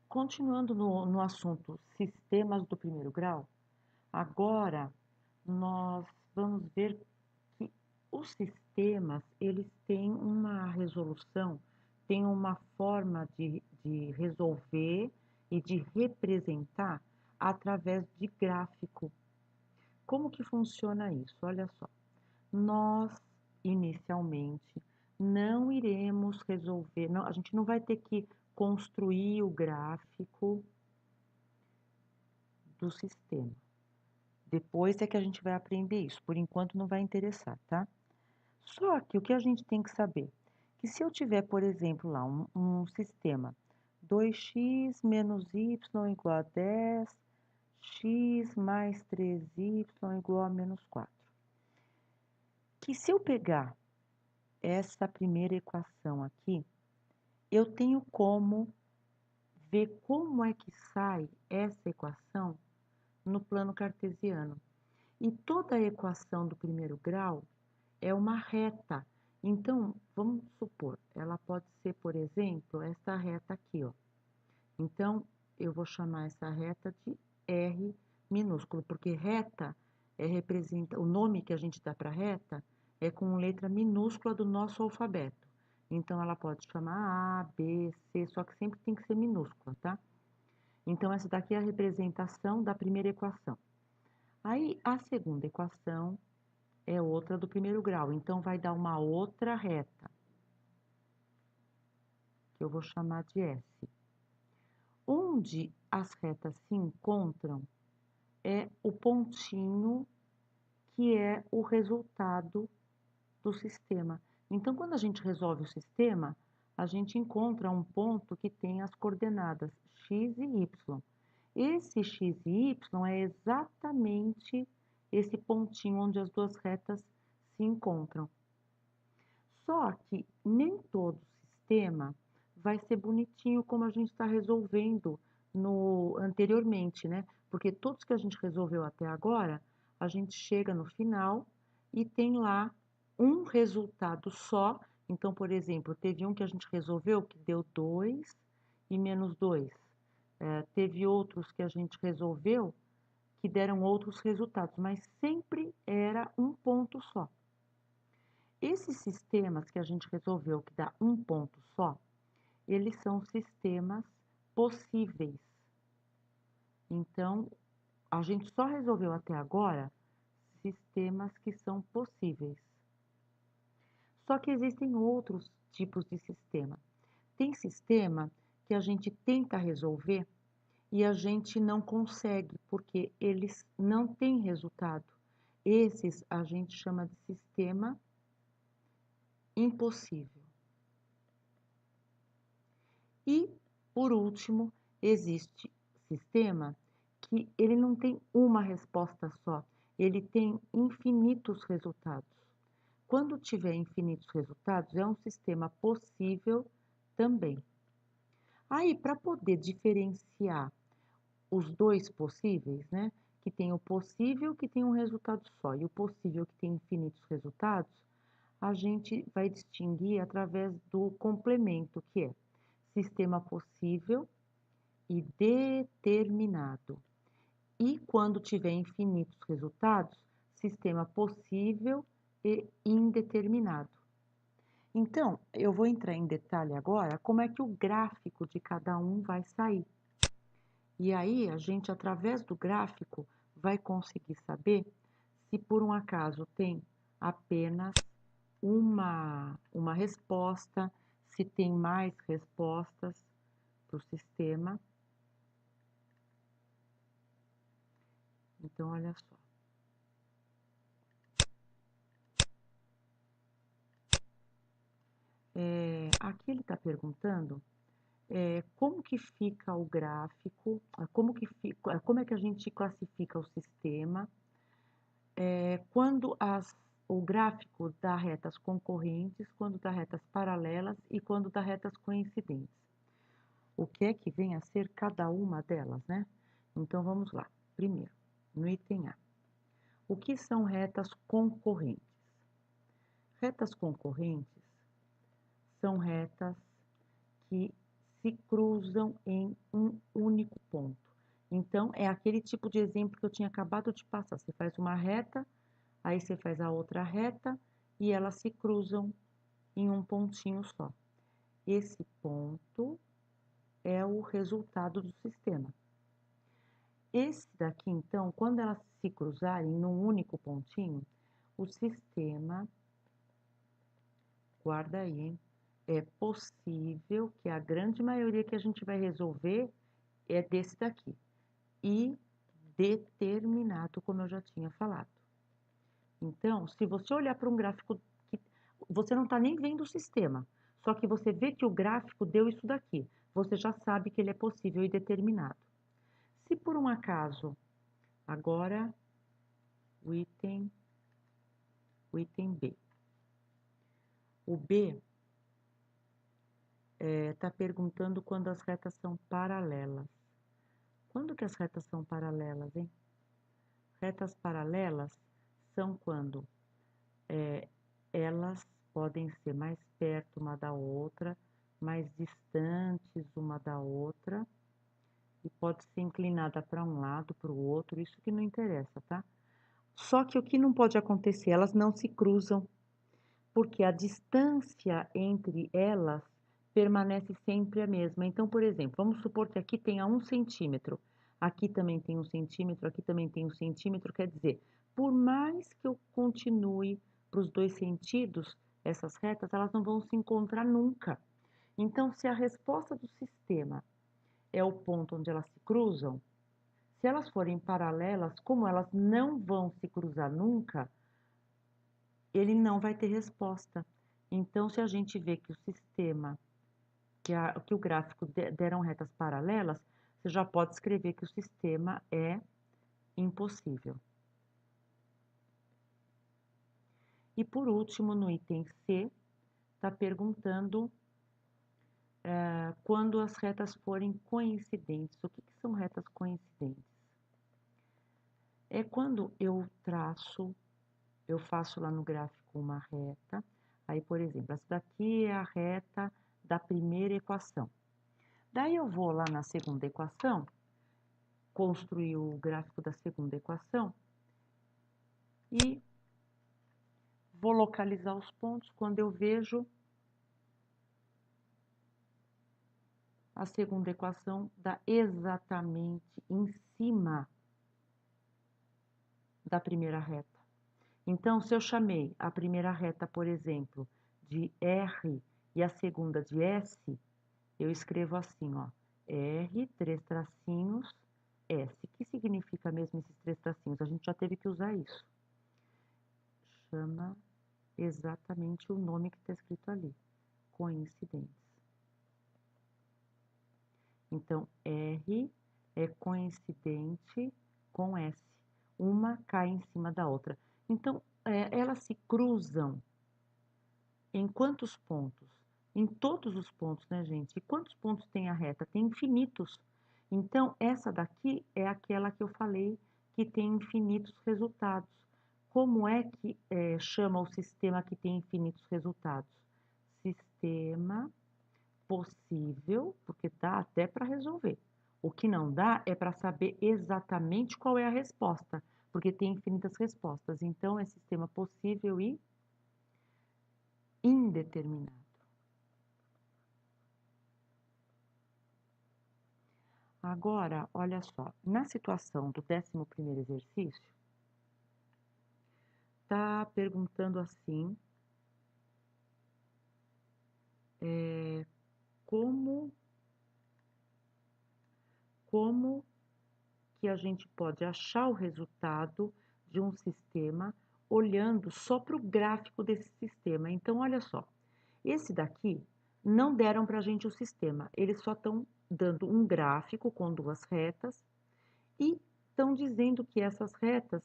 Continuando no assunto sistemas do primeiro grau, agora nós vamos ver que os sistemas, eles têm uma resolução, têm uma forma de resolver e de representar através de gráfico. Como que funciona isso? Olha só, nós inicialmente não iremos resolver, não, a gente não vai ter que construir o gráfico do sistema. Depois é que a gente vai aprender isso. Por enquanto não vai interessar, tá? Só que o que a gente tem que saber? Que se eu tiver, por exemplo, lá um sistema 2x menos y igual a 10, x mais 3y igual a menos 4. Que se eu pegar essa primeira equação aqui, eu tenho como ver como é que sai essa equação no plano cartesiano. E toda a equação do primeiro grau é uma reta. Então, vamos supor, ela pode ser, por exemplo, essa reta aqui, ó. Então, eu vou chamar essa reta de R minúsculo, porque reta representa, o nome que a gente dá para reta é com letra minúscula do nosso alfabeto. Então, ela pode chamar A, B, C, só que sempre tem que ser minúscula, tá? Então, essa daqui é a representação da primeira equação. Aí, a segunda equação é outra do primeiro grau, então vai dar uma outra reta, que eu vou chamar de S. Onde as retas se encontram é o pontinho que é o resultado do sistema. Então, quando a gente resolve o sistema, a gente encontra um ponto que tem as coordenadas x e y. Esse x e y é exatamente esse pontinho onde as duas retas se encontram. Só que nem todo sistema vai ser bonitinho como a gente está resolvendo anteriormente, né? Porque todos que a gente resolveu até agora, a gente chega no final e tem lá um resultado só. Então, por exemplo, teve um que a gente resolveu que deu 2 e menos 2. Teve outros que a gente resolveu que deram outros resultados, mas sempre era um ponto só. Esses sistemas que a gente resolveu que dá um ponto só, eles são sistemas possíveis. Então, a gente só resolveu até agora sistemas que são possíveis. Só que existem outros tipos de sistema. Tem sistema que a gente tenta resolver e a gente não consegue, porque eles não têm resultado. Esses a gente chama de sistema impossível. E, por último, existe sistema que ele não tem uma resposta só, ele tem infinitos resultados. Quando tiver infinitos resultados, é um sistema possível também. Aí, para poder diferenciar os dois possíveis, né, que tem o possível que tem um resultado só e o possível que tem infinitos resultados, a gente vai distinguir através do complemento, que é sistema possível e determinado. E quando tiver infinitos resultados, sistema possível e indeterminado. Então, eu vou entrar em detalhe agora como é que o gráfico de cada um vai sair. E aí, a gente, através do gráfico, vai conseguir saber se por um acaso tem apenas uma resposta, se tem mais respostas para o sistema. Então, olha só. Aqui ele está perguntando como que fica o gráfico, como é que a gente classifica o sistema quando o gráfico dá retas concorrentes, quando dá retas paralelas e quando dá retas coincidentes. O que é que vem a ser cada uma delas, né? Então, vamos lá. Primeiro, no item A. O que são retas concorrentes? Retas concorrentes são retas que se cruzam em um único ponto. Então, é aquele tipo de exemplo que eu tinha acabado de passar. Você faz uma reta, aí você faz a outra reta e elas se cruzam em um pontinho só. Esse ponto é o resultado do sistema. Esse daqui, então, quando elas se cruzarem num único pontinho, o sistema, guarda aí, hein? É possível que a grande maioria que a gente vai resolver é desse daqui. E determinado, como eu já tinha falado. Então, se você olhar para um gráfico que você não está nem vendo o sistema, só que você vê que o gráfico deu isso daqui, você já sabe que ele é possível e determinado. Se por um acaso, agora o item B. O B está perguntando quando as retas são paralelas. Quando que as retas são paralelas, hein? Retas paralelas são quando elas podem ser mais perto uma da outra, mais distantes uma da outra, e pode ser inclinada para um lado, para o outro, isso que não interessa, tá? Só que o que não pode acontecer, elas não se cruzam, porque a distância entre elas permanece sempre a mesma. Então, por exemplo, vamos supor que aqui tenha 1 centímetro, aqui também tem 1 centímetro, aqui também tem 1 centímetro, quer dizer, por mais que eu continue para os 2 sentidos, essas retas, elas não vão se encontrar nunca. Então, se a resposta do sistema é o ponto onde elas se cruzam, se elas forem paralelas, como elas não vão se cruzar nunca, ele não vai ter resposta. Então, se a gente vê que o sistema, que o gráfico deram retas paralelas, você já pode escrever que o sistema é impossível. E por último, no item C, está perguntando quando as retas forem coincidentes. O que são retas coincidentes? É quando eu faço lá no gráfico uma reta, aí, por exemplo, essa daqui é a reta da primeira equação. Daí eu vou lá na segunda equação, construir o gráfico da segunda equação e vou localizar os pontos quando eu vejo a segunda equação dá exatamente em cima da primeira reta. Então, se eu chamei a primeira reta, por exemplo, de R e a segunda de S, eu escrevo assim, ó, R, 3 tracinhos, S. O que significa mesmo esses 3 tracinhos? A gente já teve que usar isso. Chama exatamente o nome que está escrito ali, coincidentes. Então, R é coincidente com S. Uma cai em cima da outra. Então, elas se cruzam em quantos pontos? Em todos os pontos, né, gente? E quantos pontos tem a reta? Tem infinitos. Então, essa daqui é aquela que eu falei que tem infinitos resultados. Como é que chama o sistema que tem infinitos resultados? Sistema possível, porque dá até para resolver. O que não dá é para saber exatamente qual é a resposta, porque tem infinitas respostas. Então, é sistema possível e indeterminado. Agora, olha só, na situação do 11º exercício, está perguntando assim, como que a gente pode achar o resultado de um sistema olhando só para o gráfico desse sistema. Então, olha só, esse daqui não deram para a gente o sistema, eles só estão dando um gráfico com 2 retas e estão dizendo que essas retas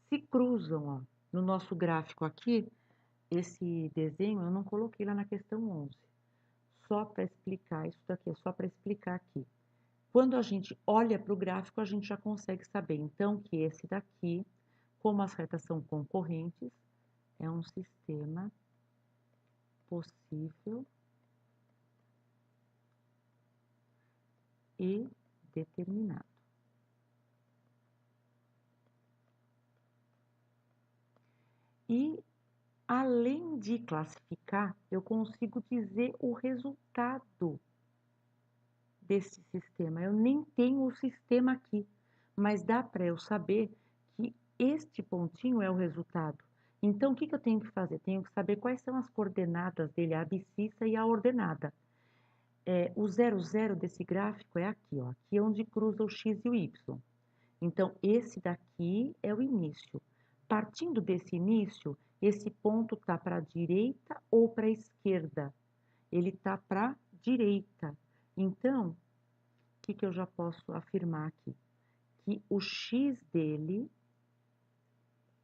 se cruzam, ó. No nosso gráfico aqui, esse desenho eu não coloquei lá na questão 11, só para explicar, isso daqui é só para explicar aqui. Quando a gente olha para o gráfico, a gente já consegue saber, então, que esse daqui, como as retas são concorrentes, é um sistema possível e determinado. E, além de classificar, eu consigo dizer o resultado desse sistema. Eu nem tenho o sistema aqui, mas dá para eu saber que este pontinho é o resultado. Então, o que eu tenho que fazer? Tenho que saber quais são as coordenadas dele, a abscissa e a ordenada. O 0,0 desse gráfico é aqui, ó, aqui é onde cruza o x e o y. Então, esse daqui é o início. Partindo desse início, esse ponto está para a direita ou para a esquerda? Ele está para a direita. Então, o que eu já posso afirmar aqui? Que o x dele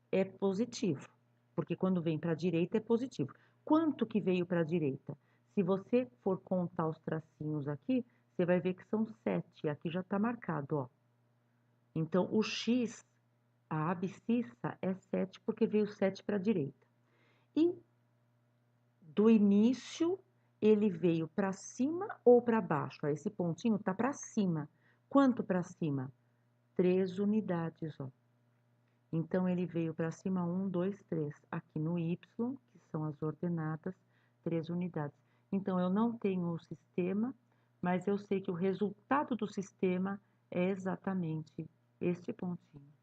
é positivo, porque quando vem para a direita é positivo. Quanto que veio para a direita? Se você for contar os tracinhos aqui, você vai ver que são 7. Aqui já está marcado, ó. Então, o x, a abscissa, é 7 porque veio 7 para a direita. E do início, ele veio para cima ou para baixo? Ó, esse pontinho está para cima. Quanto para cima? 3 unidades, ó. Então, ele veio para cima 1, 2, 3. Aqui no y, que são as ordenadas, 3 unidades. Então, eu não tenho o sistema, mas eu sei que o resultado do sistema é exatamente este pontinho.